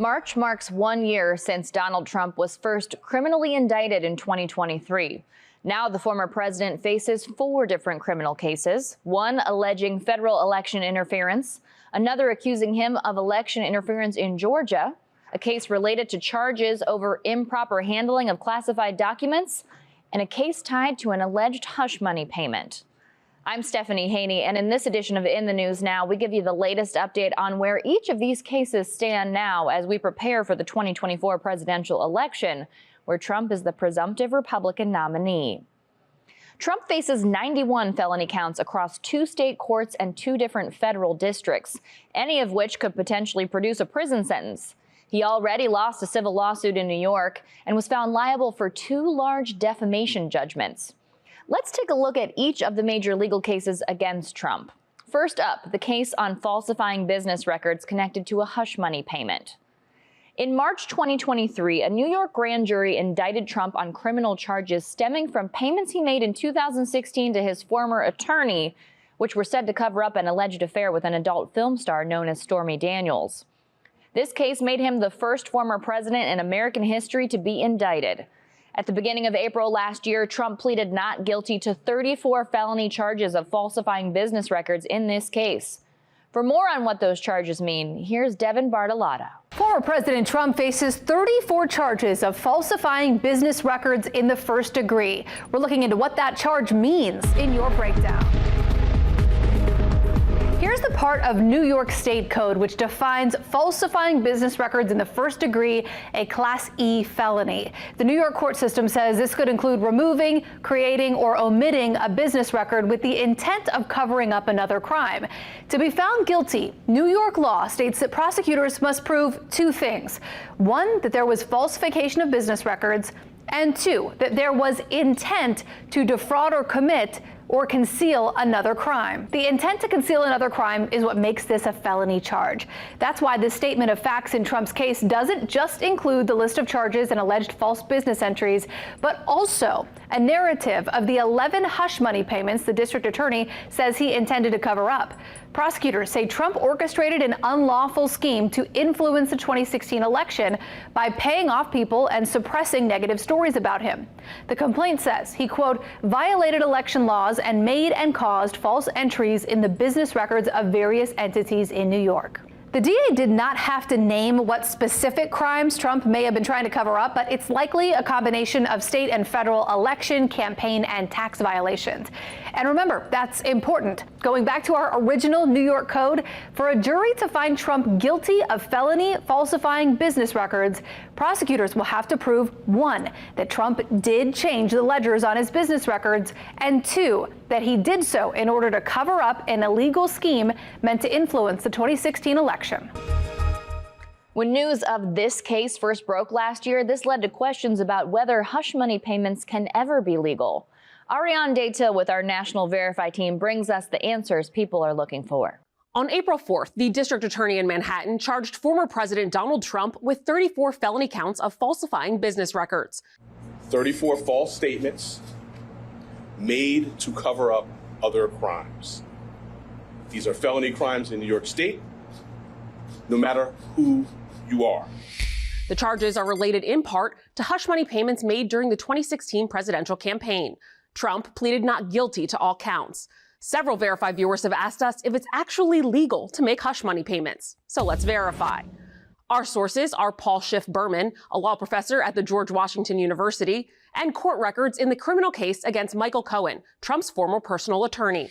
March marks 1 year since Donald Trump was first criminally indicted in 2023. Now the former president faces 4 different criminal cases, one alleging federal election interference, another accusing him of election interference in Georgia, a case related to charges over improper handling of classified documents, and a case tied to an alleged hush money payment. I'm Stephanie Haney, and in this edition of In the News Now, we give you the latest update on where each of these cases stand now as we prepare for the 2024 presidential election, where Trump is the presumptive Republican nominee. Trump faces 91 felony counts across 2 state courts and 2 different federal districts, any of which could potentially produce a prison sentence. He already lost a civil lawsuit in New York and was found liable for 2 large defamation judgments. Let's take a look at each of the major legal cases against Trump. First up, the case on falsifying business records connected to a hush money payment. In March 2023, a New York grand jury indicted Trump on criminal charges stemming from payments he made in 2016 to his former attorney, which were said to cover up an alleged affair with an adult film star known as Stormy Daniels. This case made him the first former president in American history to be indicted. At the beginning of April last year, Trump pleaded not guilty to 34 felony charges of falsifying business records in this case. For more on what those charges mean, here's Devin Bartolotta. Former President Trump faces 34 charges of falsifying business records in the first degree. We're looking into what that charge means in your breakdown. Here's the part of New York State Code which defines falsifying business records in the first degree a Class E felony. The New York court system says this could include removing, creating, or omitting a business record with the intent of covering up another crime. To be found guilty, New York law states that prosecutors must prove 2 things. 1, that there was falsification of business records, and 2, that there was intent to defraud or commit or conceal another crime. The intent to conceal another crime is what makes this a felony charge. That's why this statement of facts in Trump's case doesn't just include the list of charges and alleged false business entries, but also a narrative of the 11 hush money payments the district attorney says he intended to cover up. Prosecutors say Trump orchestrated an unlawful scheme to influence the 2016 election by paying off people and suppressing negative stories about him. The complaint says he, quote, violated election laws and made and caused false entries in the business records of various entities in New York. The DA did not have to name what specific crimes Trump may have been trying to cover up, but it's likely a combination of state and federal election, campaign, and tax violations. And remember, that's important. Going back to our original New York code, for a jury to find Trump guilty of felony falsifying business records, prosecutors will have to prove 1, that Trump did change the ledgers on his business records, and 2, that he did so in order to cover up an illegal scheme meant to influence the 2016 election. When news of this case first broke last year, this led to questions about whether hush money payments can ever be legal. Ariane Daytil with our National Verify team brings us the answers people are looking for. On April 4th, the district attorney in Manhattan charged former President Donald Trump with 34 felony counts of falsifying business records. 34 false statements made to cover up other crimes. These are felony crimes in New York State, no matter who you are. The charges are related in part to hush money payments made during the 2016 presidential campaign. Trump pleaded not guilty to all counts. Several Verify viewers have asked us if it's actually legal to make hush money payments. So let's verify. Our sources are Paul Schiff Berman, a law professor at the George Washington University, and court records in the criminal case against Michael Cohen, Trump's former personal attorney.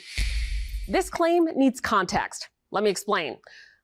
This claim needs context. Let me explain.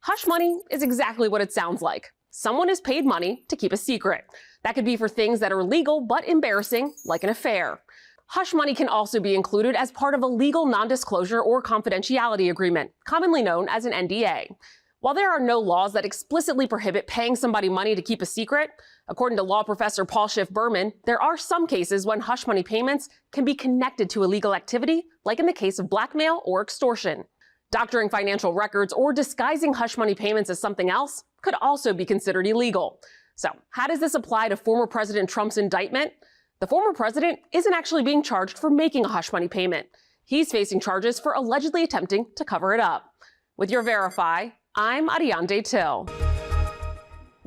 Hush money is exactly what it sounds like. Someone is paid money to keep a secret. That could be for things that are legal but embarrassing, like an affair. Hush money can also be included as part of a legal non-disclosure or confidentiality agreement, commonly known as an NDA. While there are no laws that explicitly prohibit paying somebody money to keep a secret, according to law professor Paul Schiff Berman, there are some cases when hush money payments can be connected to illegal activity, like in the case of blackmail or extortion. Doctoring financial records or disguising hush money payments as something else could also be considered illegal. So, how does this apply to former President Trump's indictment? The former president isn't actually being charged for making a hush money payment. He's facing charges for allegedly attempting to cover it up. With your Verify, I'm Ariane Daytil.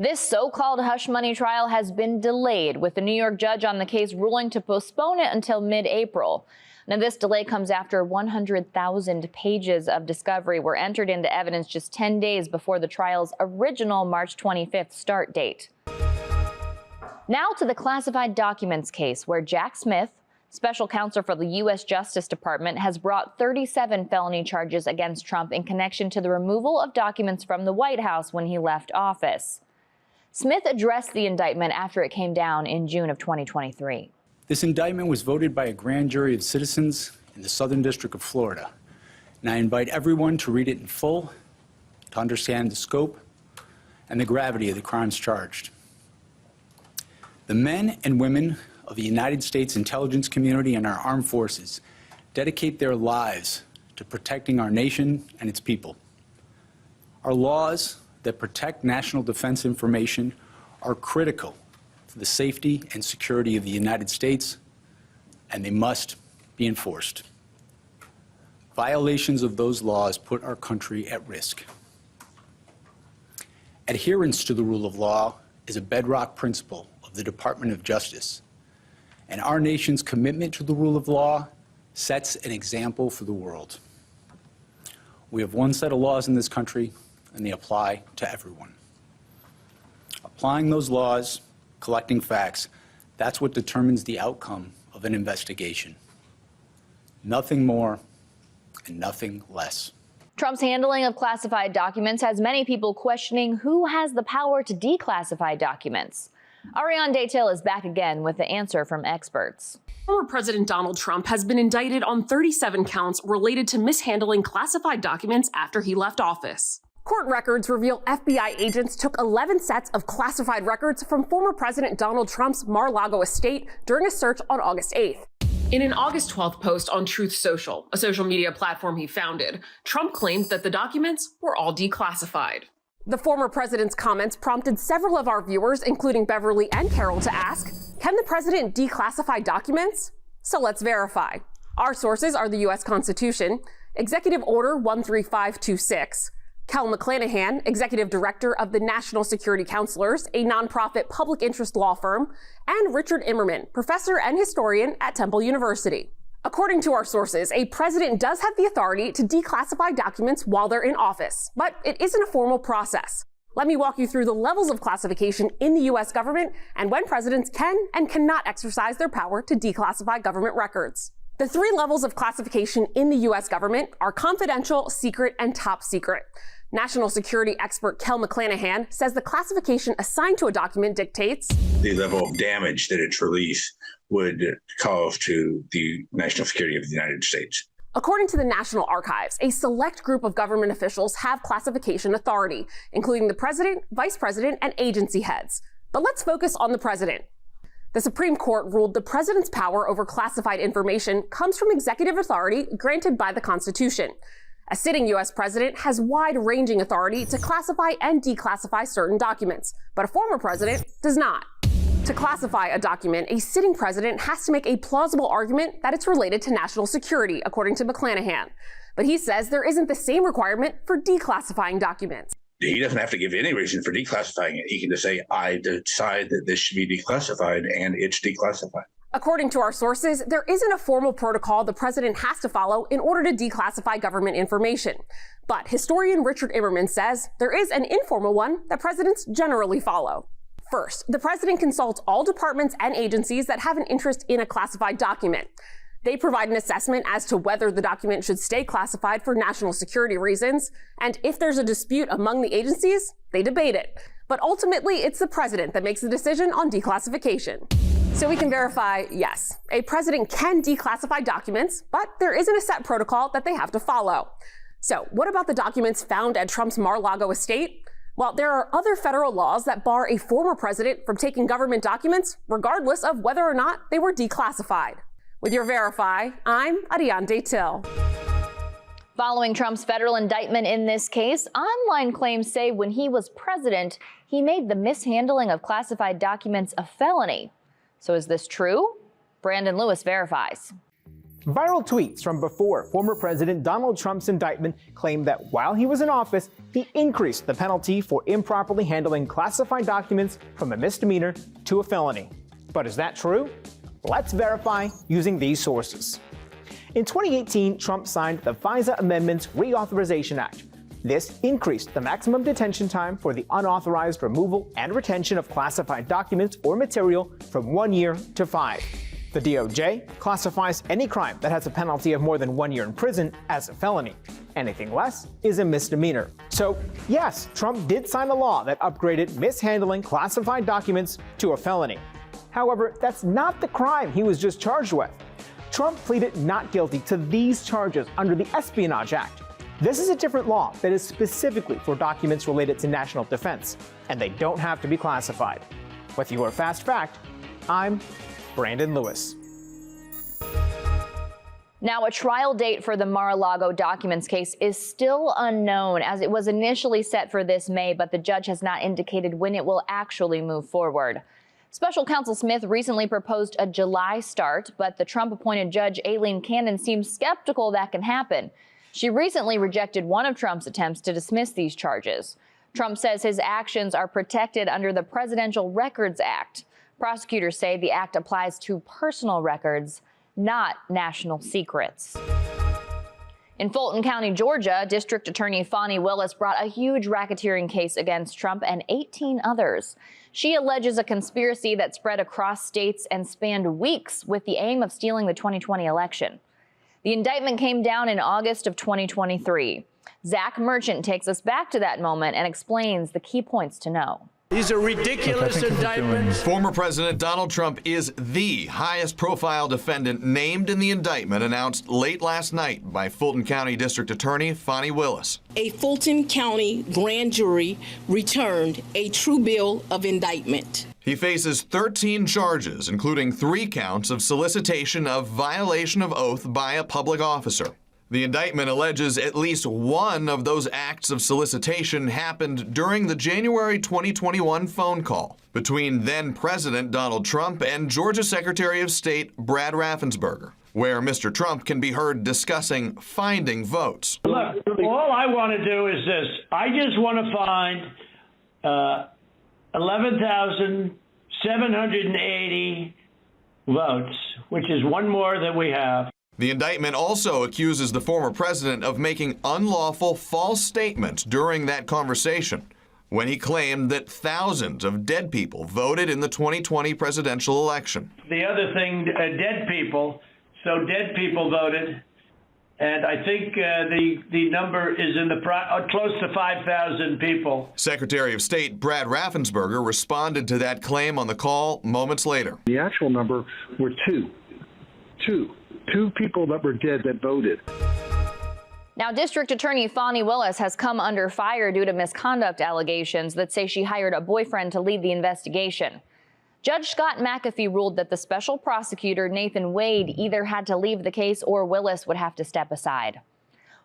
This so-called hush money trial has been delayed, with the New York judge on the case ruling to postpone it until mid-April. Now, this delay comes after 100,000 pages of discovery were entered into evidence just 10 days before the trial's original March 25th start date. Now to the classified documents case, where Jack Smith, special counsel for the U.S. Justice Department, has brought 37 felony charges against Trump in connection to the removal of documents from the White House when he left office. Smith addressed the indictment after it came down in June of 2023. This indictment was voted by a grand jury of citizens in the Southern District of Florida, and I invite everyone to read it in full to understand the scope and the gravity of the crimes charged. The men and women of the United States intelligence community and our armed forces dedicate their lives to protecting our nation and its people. Our laws that protect national defense information are critical to the safety and security of the United States, and they must be enforced. Violations of those laws put our country at risk. Adherence to the rule of law is a bedrock principle of the Department of Justice, and our nation's commitment to the rule of law sets an example for the world. We have one set of laws in this country, and they apply to everyone. Applying those laws, collecting facts, that's what determines the outcome of an investigation. Nothing more and nothing less. Trump's handling of classified documents has many people questioning who has the power to declassify documents. Ariane Daytil is back again with the answer from experts. Former President Donald Trump has been indicted on 37 counts related to mishandling classified documents after he left office. Court records reveal FBI agents took 11 sets of classified records from former President Donald Trump's Mar-a-Lago estate during a search on August 8th. In an August 12th post on Truth Social, a social media platform he founded, Trump claimed that the documents were all declassified. The former president's comments prompted several of our viewers, including Beverly and Carol, to ask, can the president declassify documents? So let's verify. Our sources are the U.S. Constitution, Executive Order 13526, Cal McClanahan, Executive Director of the National Security Counselors, a nonprofit public interest law firm, and Richard Immerman, professor and historian at Temple University. According to our sources, a president does have the authority to declassify documents while they're in office, but it isn't a formal process. Let me walk you through the levels of classification in the U.S. government and when presidents can and cannot exercise their power to declassify government records. The three levels of classification in the U.S. government are confidential, secret, and top secret. National security expert Cal McClanahan says the classification assigned to a document dictates the level of damage that its release would cause to the national security of the United States. According to the National Archives, a select group of government officials have classification authority, including the president, vice president, and agency heads. But let's focus on the president. The Supreme Court ruled the president's power over classified information comes from executive authority granted by the Constitution. A sitting U.S. president has wide-ranging authority to classify and declassify certain documents, but a former president does not. To classify a document, a sitting president has to make a plausible argument that it's related to national security, according to McClanahan. But he says there isn't the same requirement for declassifying documents. He doesn't have to give any reason for declassifying it. He can just say, I decide that this should be declassified, and it's declassified. According to our sources, there isn't a formal protocol the president has to follow in order to declassify government information. But historian Richard Immerman says there is an informal one that presidents generally follow. First, the president consults all departments and agencies that have an interest in a classified document. They provide an assessment as to whether the document should stay classified for national security reasons, and if there's a dispute among the agencies, they debate it. But ultimately, it's the president that makes the decision on declassification. So we can verify, yes, a president can declassify documents, but there isn't a set protocol that they have to follow. So what about the documents found at Trump's Mar-a-Lago estate? Well, there are other federal laws that bar a former president from taking government documents, regardless of whether or not they were declassified. With your Verify, I'm Ariane Daytil. Following Trump's federal indictment in this case, online claims say when he was president, he made the mishandling of classified documents a felony. So is this true? Brandon Lewis verifies. Viral tweets from before former President Donald Trump's indictment claim that while he was in office, he increased the penalty for improperly handling classified documents from a misdemeanor to a felony. But is that true? Let's verify using these sources. In 2018, Trump signed the FISA Amendments Reauthorization Act. This increased the maximum detention time for the unauthorized removal and retention of classified documents or material from 1 year to 5. The DOJ classifies any crime that has a penalty of more than 1 year in prison as a felony. Anything less is a misdemeanor. So, yes, Trump did sign a law that upgraded mishandling classified documents to a felony. However, that's not the crime he was just charged with. Trump pleaded not guilty to these charges under the Espionage Act. This is a different law that is specifically for documents related to national defense, and they don't have to be classified. With your Fast Fact, I'm Brandon Lewis. Now, a trial date for the Mar-a-Lago documents case is still unknown, as it was initially set for this May, but the judge has not indicated when it will actually move forward. Special Counsel Smith recently proposed a July start, but the Trump-appointed judge Aileen Cannon seems skeptical that can happen. She recently rejected one of Trump's attempts to dismiss these charges. Trump says his actions are protected under the Presidential Records Act. Prosecutors say the act applies to personal records, not national secrets. In Fulton County, Georgia, District Attorney Fani Willis brought a huge racketeering case against Trump and 18 others. She alleges a conspiracy that spread across states and spanned weeks with the aim of stealing the 2020 election. The indictment came down in August of 2023. Zach Merchant takes us back to that moment and explains the key points to know. These are ridiculous indictments. Former President Donald Trump is the highest profile defendant named in the indictment announced late last night by Fulton County District Attorney Fani Willis. A Fulton County grand jury returned a true bill of indictment. He faces 13 charges, including 3 counts of solicitation of violation of oath by a public officer. The indictment alleges at least one of those acts of solicitation happened during the January 2021 phone call between then-President Donald Trump and Georgia Secretary of State Brad Raffensperger, where Mr. Trump can be heard discussing finding votes. Look, all I want to do is this. I just want to find 11,780 votes, which is one more than we have. The indictment also accuses the former president of making unlawful false statements during that conversation when he claimed that thousands of dead people voted in the 2020 presidential election. The other thing, dead people, so dead people voted, and I think the number is in the close to 5,000 people. Secretary of State Brad Raffensperger responded to that claim on the call moments later. The actual number were two people that were dead that voted. Now, District Attorney Fani Willis has come under fire due to misconduct allegations that say she hired a boyfriend to lead the investigation. Judge Scott McAfee ruled that the special prosecutor, Nathan Wade, either had to leave the case or Willis would have to step aside.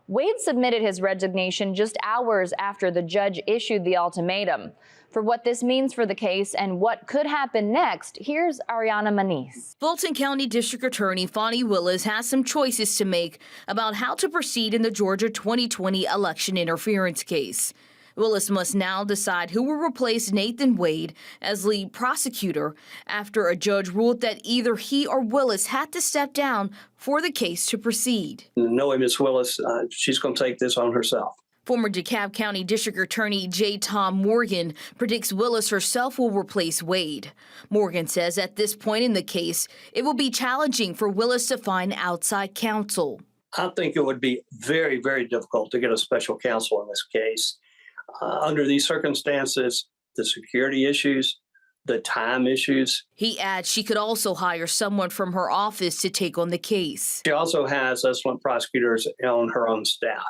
Wade submitted his resignation just hours after the judge issued the ultimatum. For what this means for the case and what could happen next, here's Ariana Maniz. Fulton County District Attorney Fani Willis has some choices to make about how to proceed in the Georgia 2020 election interference case. Willis must now decide who will replace Nathan Wade as lead prosecutor after a judge ruled that either he or Willis had to step down for the case to proceed. Knowing Ms. Willis, she's going to take this on herself. Former DeKalb County District Attorney J. Tom Morgan predicts Willis herself will replace Wade. Morgan says at this point in the case, it will be challenging for Willis to find outside counsel. I think it would be very, very difficult to get a special counsel in this case. Under these circumstances, the security issues, the time issues. He adds she could also hire someone from her office to take on the case. She also has excellent prosecutors on her own staff.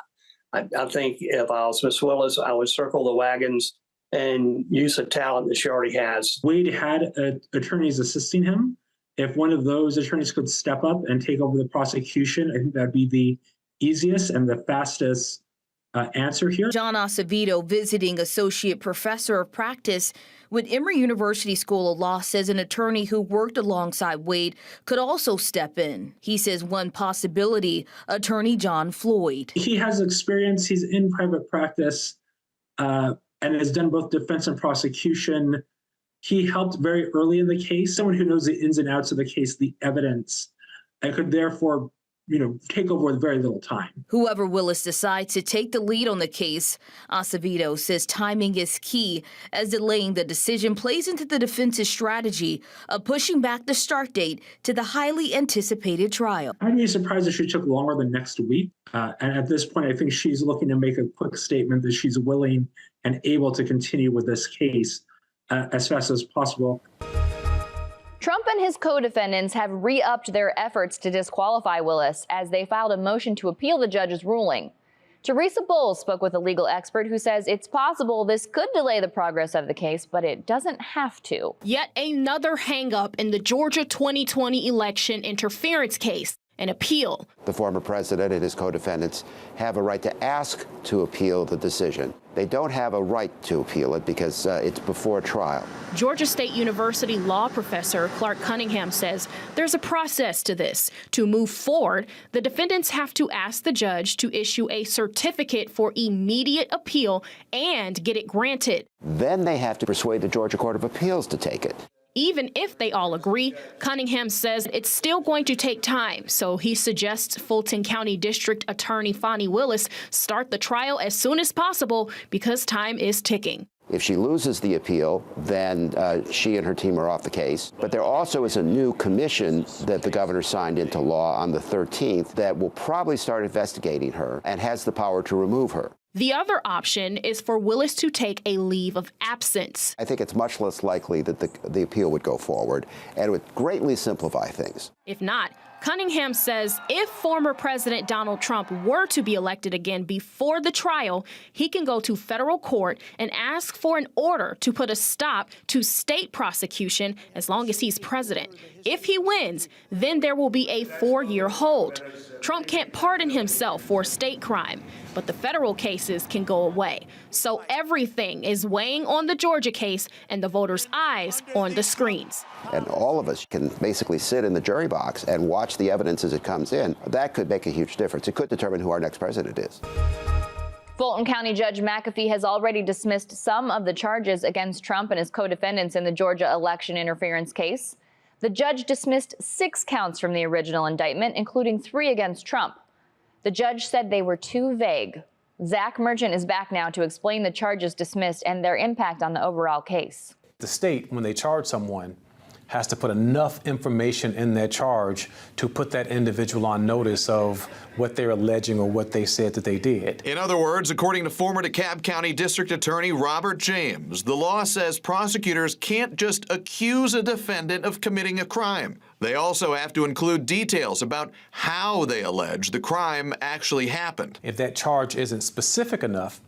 I think if I was Ms. Willis, I would circle the wagons and use the talent that she already has. Wade had attorneys assisting him. If one of those attorneys could step up and take over the prosecution, I think that'd be the easiest and the fastest answer here. John Acevedo, visiting associate professor of practice With Emory University School of Law says an attorney who worked alongside Wade could also step in. He says one possibility, attorney John Floyd. He has experience. He's in private practice and has done both defense and prosecution. He helped very early in the case, someone who knows the ins and outs of the case, the evidence, and could therefore take over with very little time. Whoever Willis decides to take the lead on the case, Acevedo says timing is key, as delaying the decision plays into the defense's strategy of pushing back the start date to the highly anticipated trial. I'd be surprised if she took longer than next week. And at this point, I think she's looking to make a quick statement that she's willing and able to continue with this case as fast as possible. Trump and his co-defendants have re-upped their efforts to disqualify Willis as they filed a motion to appeal the judge's ruling. Teresa Bowles spoke with a legal expert who says it's possible this could delay the progress of the case, but it doesn't have to. Yet another hang-up in the Georgia 2020 election interference case. An appeal. The former president and his co-defendants have a right to ask to appeal the decision. They don't have a right to appeal it because it's before trial. Georgia State University law professor Clark Cunningham says there's a process to this. To move forward, the defendants have to ask the judge to issue a certificate for immediate appeal and get it granted. Then they have to persuade the Georgia Court of Appeals to take it. Even if they all agree, Cunningham says it's still going to take time, so he suggests Fulton County District Attorney Fani Willis start the trial as soon as possible because time is ticking. If she loses the appeal, then she and her team are off the case. But there also is a new commission that the governor signed into law on the 13th that will probably start investigating her and has the power to remove her. The other option is for Willis to take a leave of absence. I think it's much less likely that the appeal would go forward, and it would greatly simplify things. If not, Cunningham says if former President Donald Trump were to be elected again before the trial, he can go to federal court and ask for an order to put a stop to state prosecution as long as he's president. If he wins, then there will be a 4-year hold. Trump can't pardon himself for state crime, but the federal cases can go away. So everything is weighing on the Georgia case and the voters' eyes on the screens. And all of us can basically sit in the jury box and watch the evidence as it comes in. That could make a huge difference. It could determine who our next president is. Fulton County Judge McAfee has already dismissed some of the charges against Trump and his co-defendants in the Georgia election interference case. The judge dismissed 6 counts from the original indictment, including 3 against Trump. The judge said they were too vague. Zach Merchant is back now to explain the charges dismissed and their impact on the overall case. The state, when they charge someone, has to put enough information in their charge to put that individual on notice of what they're alleging or what they said that they did. In other words, according to former DeKalb County District Attorney Robert James, the law says prosecutors can't just accuse a defendant of committing a crime. They also have to include details about how they allege the crime actually happened. If that charge isn't specific enough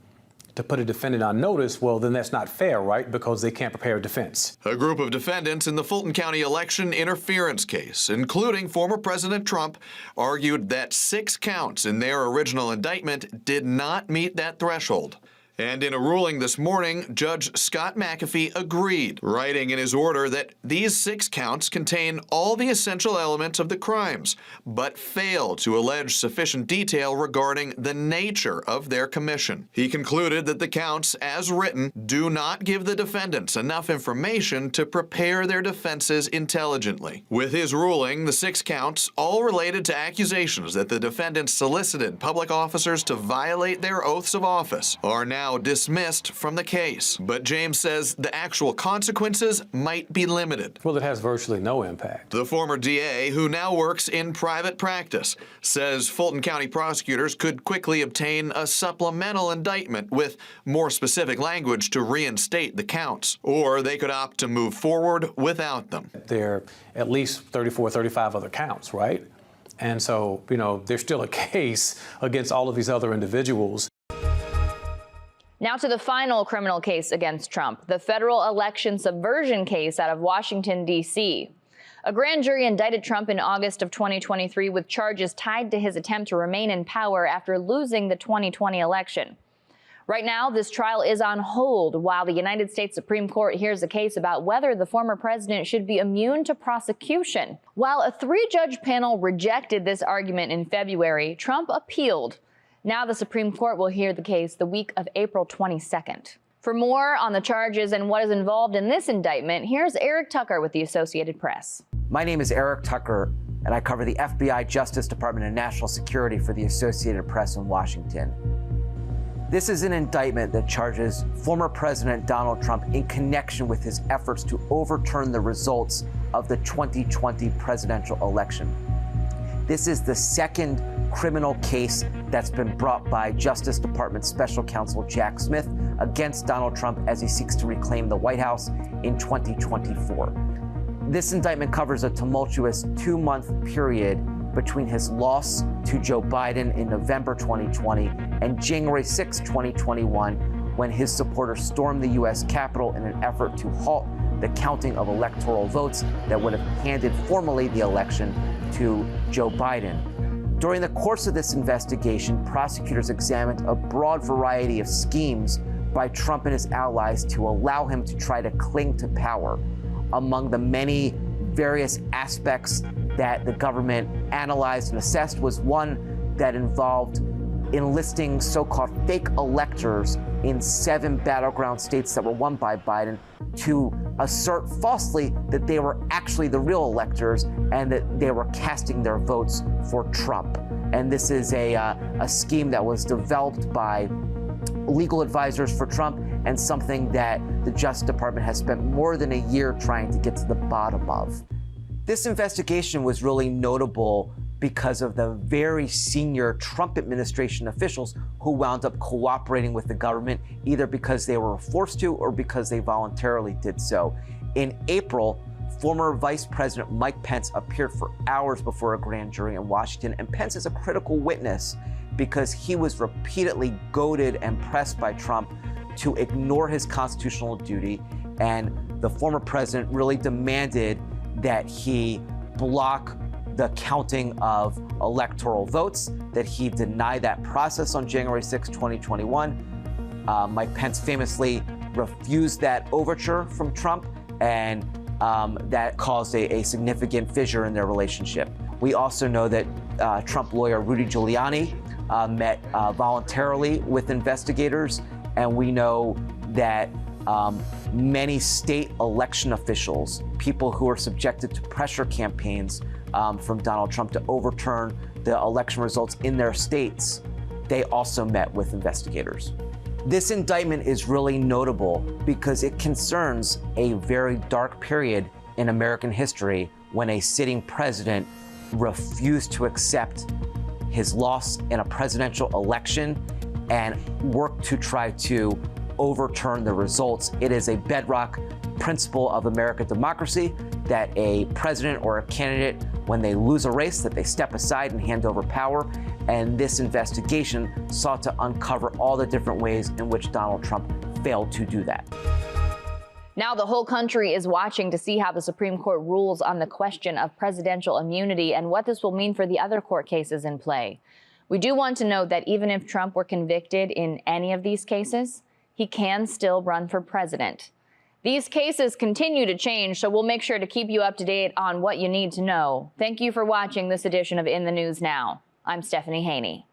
to put a defendant on notice, well, then that's not fair, right? Because they can't prepare a defense. A group of defendants in the Fulton County election interference case, including former President Trump, argued that 6 counts in their original indictment did not meet that threshold. And in a ruling this morning, Judge Scott McAfee agreed, writing in his order that these 6 counts contain all the essential elements of the crimes, but fail to allege sufficient detail regarding the nature of their commission. He concluded that the counts, as written, do not give the defendants enough information to prepare their defenses intelligently. With his ruling, the 6 counts, all related to accusations that the defendants solicited public officers to violate their oaths of office, are now dismissed from the case. But James says the actual consequences might be limited. Well, it has virtually no impact. The former DA, who now works in private practice, says Fulton County prosecutors could quickly obtain a supplemental indictment with more specific language to reinstate the counts, or they could opt to move forward without them. There are at least 34, 35 other counts, right? And so, there's still a case against all of these other individuals. Now to the final criminal case against Trump, the federal election subversion case out of Washington, D.C. A grand jury indicted Trump in August of 2023 with charges tied to his attempt to remain in power after losing the 2020 election. Right now, this trial is on hold while the United States Supreme Court hears a case about whether the former president should be immune to prosecution. While a 3-judge panel rejected this argument in February, Trump appealed. Now the Supreme Court will hear the case the week of April 22nd. For more on the charges and what is involved in this indictment, here's Eric Tucker with the Associated Press. My name is Eric Tucker, and I cover the FBI, Justice Department, and National Security for the Associated Press in Washington. This is an indictment that charges former President Donald Trump in connection with his efforts to overturn the results of the 2020 presidential election. This is the second criminal case that's been brought by Justice Department Special Counsel Jack Smith against Donald Trump as he seeks to reclaim the White House in 2024. This indictment covers a tumultuous 2-month period between his loss to Joe Biden in November 2020 and January 6, 2021, when his supporters stormed the U.S. Capitol in an effort to halt the counting of electoral votes that would have handed formally the election to Joe Biden. During the course of this investigation, prosecutors examined a broad variety of schemes by Trump and his allies to allow him to try to cling to power. Among the many various aspects that the government analyzed and assessed was one that involved enlisting so-called fake electors in 7 battleground states that were won by Biden to assert falsely that they were actually the real electors and that they were casting their votes for Trump. And this is a scheme that was developed by legal advisors for Trump and something that the Justice Department has spent more than a year trying to get to the bottom of. This investigation was really notable because of the very senior Trump administration officials who wound up cooperating with the government, either because they were forced to or because they voluntarily did so. In April, former Vice President Mike Pence appeared for hours before a grand jury in Washington, and Pence is a critical witness because he was repeatedly goaded and pressed by Trump to ignore his constitutional duty, and the former president really demanded that he block the counting of electoral votes, that he deny that process on January 6, 2021. Mike Pence famously refused that overture from Trump, and that caused a significant fissure in their relationship. We also know that Trump lawyer Rudy Giuliani met voluntarily with investigators, and we know that many state election officials, people who are subjected to pressure campaigns from Donald Trump to overturn the election results in their states, they also met with investigators. This indictment is really notable because it concerns a very dark period in American history when a sitting president refused to accept his loss in a presidential election and worked to try to overturn the results. It is a bedrock principle of American democracy that a president or a candidate, when they lose a race, that they step aside and hand over power. And this investigation sought to uncover all the different ways in which Donald Trump failed to do that. Now the whole country is watching to see how the Supreme Court rules on the question of presidential immunity and what this will mean for the other court cases in play. We do want to note that even if Trump were convicted in any of these cases, he can still run for president. These cases continue to change, so we'll make sure to keep you up to date on what you need to know. Thank you for watching this edition of In the News Now. I'm Stephanie Haney.